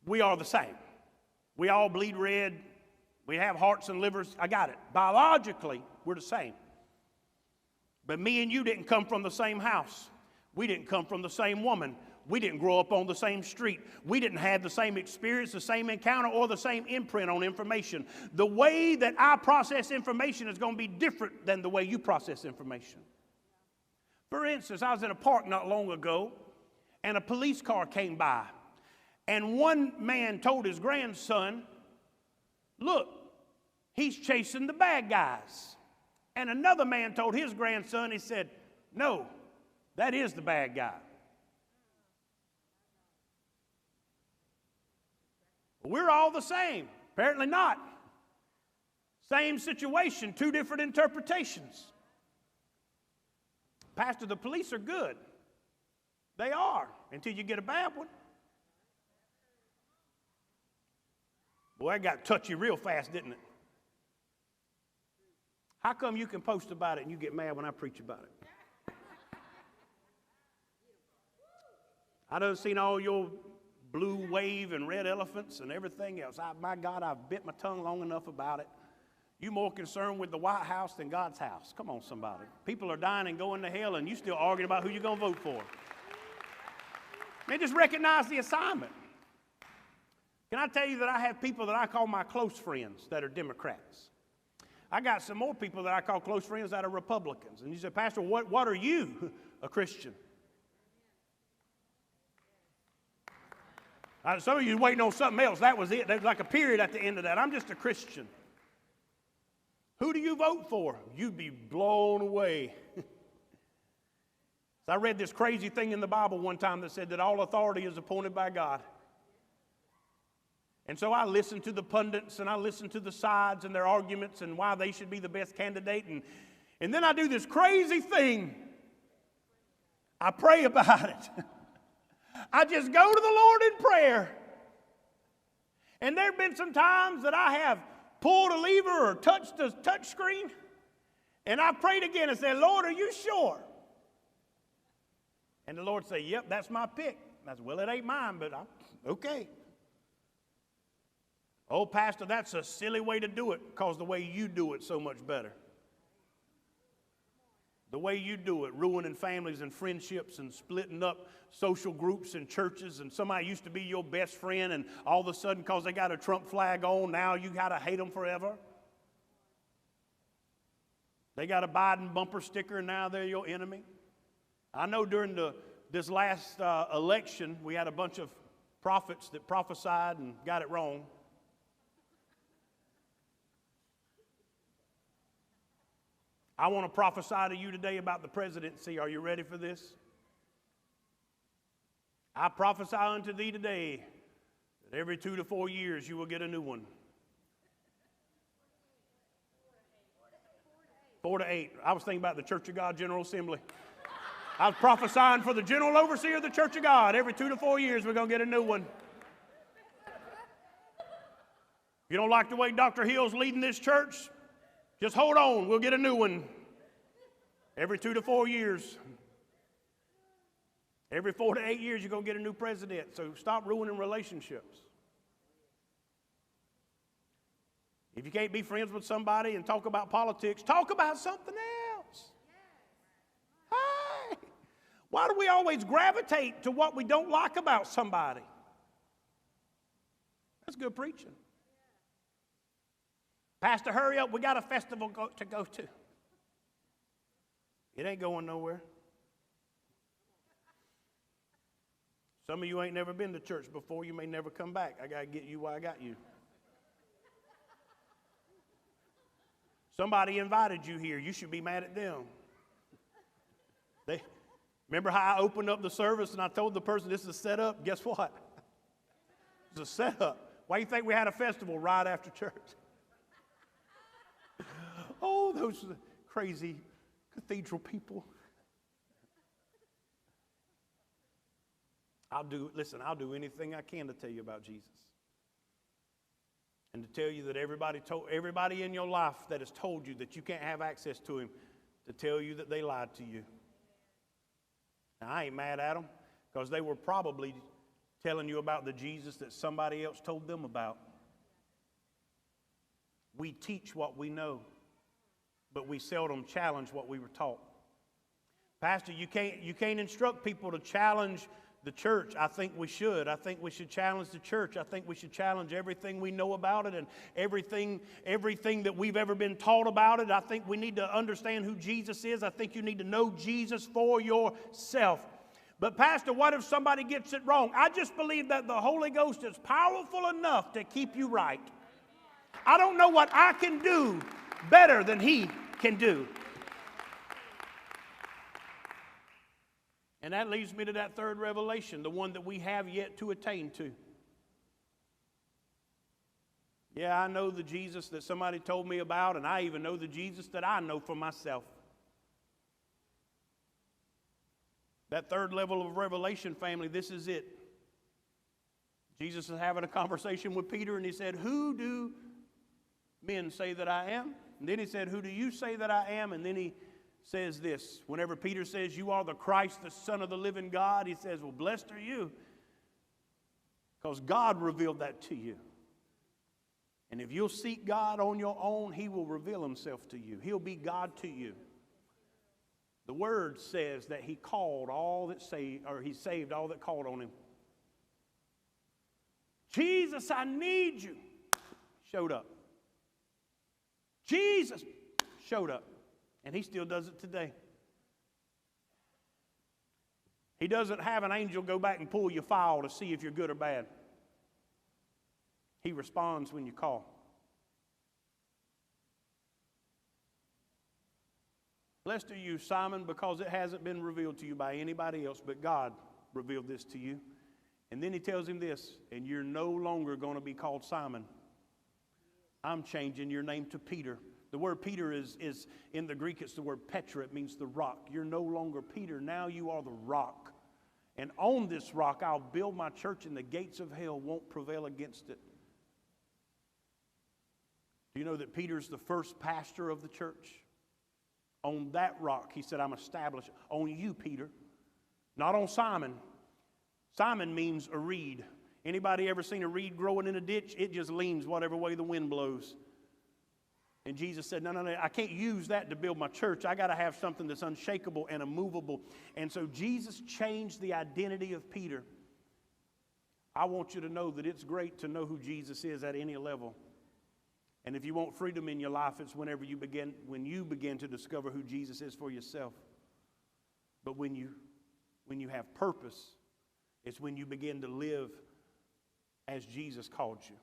we are the same. We all bleed red. We have hearts and livers. I got it. Biologically, we're the same. But me and you didn't come from the same house. We didn't come from the same woman. We didn't grow up on the same street. We didn't have the same experience, the same encounter, or the same imprint on information. The way that I process information is going to be different than the way you process information. For instance, I was in a park not long ago, and a police car came by. And one man told his grandson, look, he's chasing the bad guys. And another man told his grandson, he said, no, that is the bad guy. We're all the same. Apparently not. Same situation, two different interpretations. Pastor, the police are good. They are, until you get a bad one. Boy, that got touchy real fast, didn't it? How come you can post about it and you get mad when I preach about it? I done seen all your blue wave and red elephants and everything else. My God, I've bit my tongue long enough about it. You more concerned with the White House than God's house. Come on, somebody. People are dying and going to hell, and you still arguing about who you're going to vote for. Man, just recognize the assignment. Can I tell you that I have people that I call my close friends that are Democrats? I got some more people that I call close friends that are Republicans. And you say, Pastor, what are you? A Christian. Some of you waiting on something else. That was it. There's like a period at the end of that. I'm just a Christian. Who do you vote for? You'd be blown away. I read this crazy thing in the Bible one time that said that all authority is appointed by God. And so I listened to the pundits and I listened to the sides and their arguments and why they should be the best candidate. And then I do this crazy thing. I pray about it. I just go to the Lord in prayer. And there have been some times that I have pulled a lever or touched a touch screen, and I prayed again and said, Lord, are you sure? And the Lord said, yep, that's my pick. And I said, well, it ain't mine, but okay. Oh, Pastor, that's a silly way to do it because the way you do it so much better. The way you do it, ruining families and friendships and splitting up social groups and churches, and somebody used to be your best friend, and all of a sudden, because they got a Trump flag on, now you got to hate them forever. They got a Biden bumper sticker, and now they're your enemy. I know during this last election, we had a bunch of prophets that prophesied and got it wrong. I want to prophesy to you today about the presidency. Are you ready for this? I prophesy unto thee today that every 2 to 4 years you will get a new one. 4 to 8. I was thinking about the Church of God General Assembly. I was prophesying for the general overseer of the Church of God. Every 2 to 4 years we're going to get a new one. If you don't like the way Dr. Hill's leading this church, just hold on, we'll get a new one every 2 to 4 years. Every 4 to 8 years, you're going to get a new president. So stop ruining relationships. If you can't be friends with somebody and talk about politics, talk about something else. Hey, why do we always gravitate to what we don't like about somebody? That's good preaching. Pastor, hurry up. We got a festival to go to. It ain't going nowhere. Some of you ain't never been to church before. You may never come back. I got to get you while I got you. Somebody invited you here. You should be mad at them. Remember how I opened up the service and I told the person this is a setup? Guess what? It's a setup. Why do you think we had a festival right after church? Oh, those crazy cathedral people. I'll do anything I can to tell you about Jesus. And to tell you that everybody in your life that has told you that you can't have access to him, to tell you that they lied to you. Now, I ain't mad at them because they were probably telling you about the Jesus that somebody else told them about. We teach what we know, but we seldom challenge what we were taught. Pastor, you can't instruct people to challenge the church. I think we should. I think we should challenge the church. I think we should challenge everything we know about it and everything that we've ever been taught about it. I think we need to understand who Jesus is. I think you need to know Jesus for yourself. But Pastor, what if somebody gets it wrong? I just believe that the Holy Ghost is powerful enough to keep you right. I don't know what I can do better than He can do. And that leads me to that third revelation, the one that we have yet to attain to. Yeah, I know the Jesus that somebody told me about, and I even know the Jesus that I know for myself. That third level of revelation, family, this is it. Jesus is having a conversation with Peter, and he said, "Who do men say that I am?" And then he said, "Who do you say that I am?" And then he says this. Whenever Peter says, "You are the Christ, the Son of the living God," he says, "Well, blessed are you, because God revealed that to you. And if you'll seek God on your own, He will reveal Himself to you. He'll be God to you." The Word says that He called all that He saved all that called on Him. Jesus, I need you. Showed up. Jesus showed up. And He still does it today. He doesn't have an angel go back and pull your file to see if you're good or bad. He responds when you call. Blessed are you, Simon, because it hasn't been revealed to you by anybody else, but God revealed this to you. And then He tells him this, "And you're no longer going to be called Simon. I'm changing your name to Peter." The word Peter is in the Greek, it's the word Petra. It means the rock. You're no longer Peter. Now you are the rock. And on this rock I'll build my church, and the gates of hell won't prevail against it. Do you know that Peter's the first pastor of the church? On that rock, he said, "I'm established on you, Peter." Not on Simon. Simon means a reed. Anybody ever seen a reed growing in a ditch? It just leans whatever way the wind blows. And Jesus said, no, I can't use that to build my church. I got to have something that's unshakable and immovable. And so Jesus changed the identity of Peter. I want you to know that it's great to know who Jesus is at any level. And if you want freedom in your life, it's when you begin to discover who Jesus is for yourself. But when you have purpose, it's when you begin to live as Jesus called you.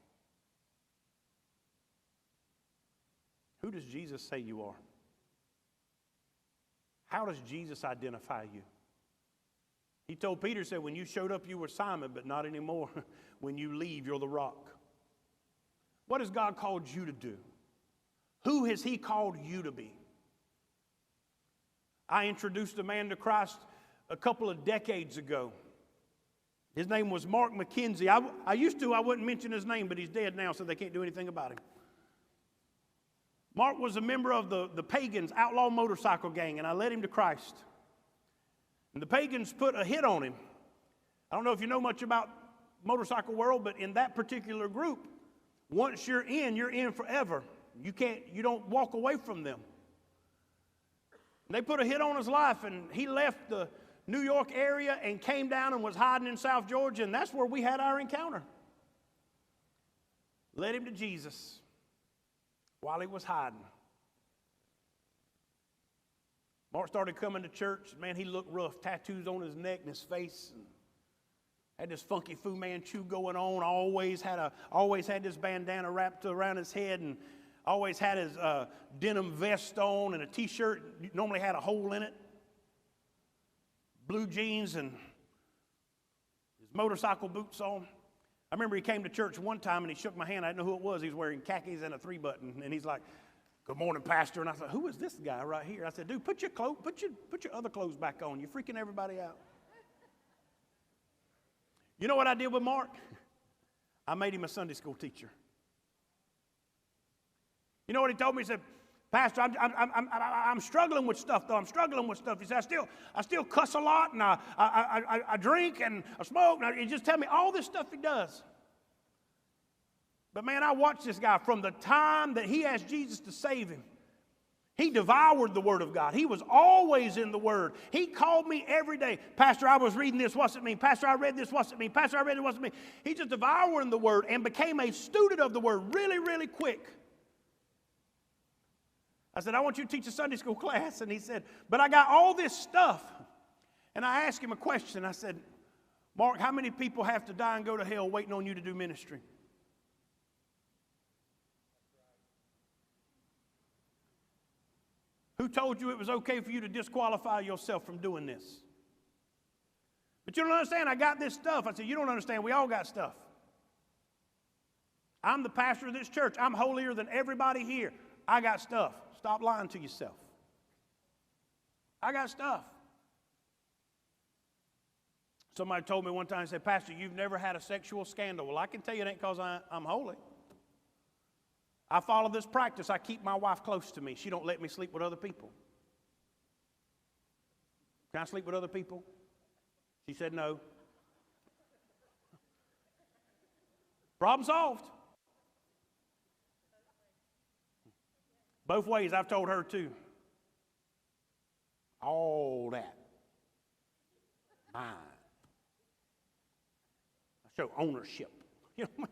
Who does Jesus say you are? How does Jesus identify you? He told Peter, said, when you showed up, you were Simon, but not anymore. When you leave, you're the rock. What has God called you to do? Who has He called you to be? I introduced a man to Christ a couple of decades ago. His name was Mark McKenzie. I wouldn't mention his name, but he's dead now, so they can't do anything about him. Mark was a member of the Pagans outlaw motorcycle gang, and I led him to Christ. And the pagans put a hit on him. I don't know if you know much about motorcycle world, but in that particular group, once you're in forever. You don't walk away from them. They put a hit on his life, and he left the New York area and came down and was hiding in South Georgia, and that's where we had our encounter. Led him to Jesus while he was hiding. Mark started coming to church. Man, he looked rough. Tattoos on his neck and his face. And had this funky Fu Manchu going on. Always had this bandana wrapped around his head, and always had his denim vest on, and a T-shirt normally had a hole in it. Blue jeans and his motorcycle boots on. I remember he came to church one time and he shook my hand. I didn't know who it was. He was wearing khakis and a 3-button, and he's like, "Good morning, Pastor." And I said, "Who is this guy right here?" I said, "Dude, put your other clothes back on. You're freaking everybody out." You know what I did with Mark? I made him a Sunday school teacher. You know what he told me? He said, "Pastor, I'm struggling with stuff, though. I'm struggling with stuff." He said, I still cuss a lot, and I drink, and I smoke. And he just tell me all this stuff he does. But man, I watched this guy from the time that he asked Jesus to save him. He devoured the Word of God. He was always in the Word. He called me every day. "Pastor, I was reading this. What's it mean? Pastor, I read this. What's it mean? Pastor, I read it. What's it mean?" He just devoured the Word and became a student of the Word really, really quick. I said, "I want you to teach a Sunday school class." And he said, "But I got all this stuff." And I asked him a question. I said, "Mark, how many people have to die and go to hell waiting on you to do ministry?" Who told you it was okay for you to disqualify yourself from doing this? "But you don't understand, I got this stuff." I said, "You don't understand, we all got stuff. I'm the pastor of this church. I'm holier than everybody here. I got stuff. Stop lying to yourself. I got stuff." Somebody told me one time, said, "Pastor, you've never had a sexual scandal." Well, I can tell you it ain't because I'm holy. I follow this practice. I keep my wife close to me. She don't let me sleep with other people. "Can I sleep with other people?" She said no. Problem solved. Both ways, I've told her too. All that. Mine. I show ownership. You know,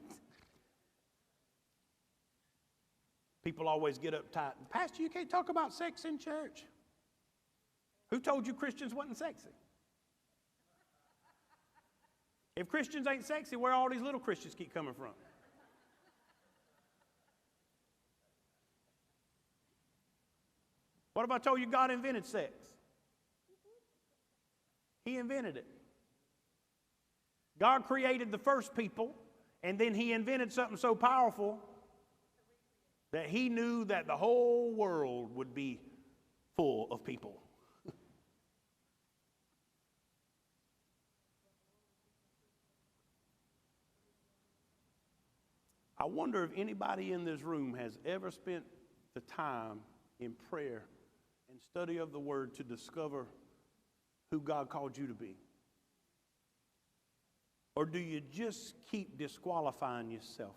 people always get uptight. "Pastor, you can't talk about sex in church." Who told you Christians wasn't sexy? If Christians ain't sexy, where all these little Christians keep coming from? What if I told you God invented sex? He invented it. God created the first people, and then he invented something so powerful that he knew that the whole world would be full of people. I wonder if anybody in this room has ever spent the time in prayer and study of the Word to discover who God called you to be. Or do you just keep disqualifying yourself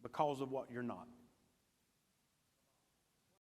because of what you're not?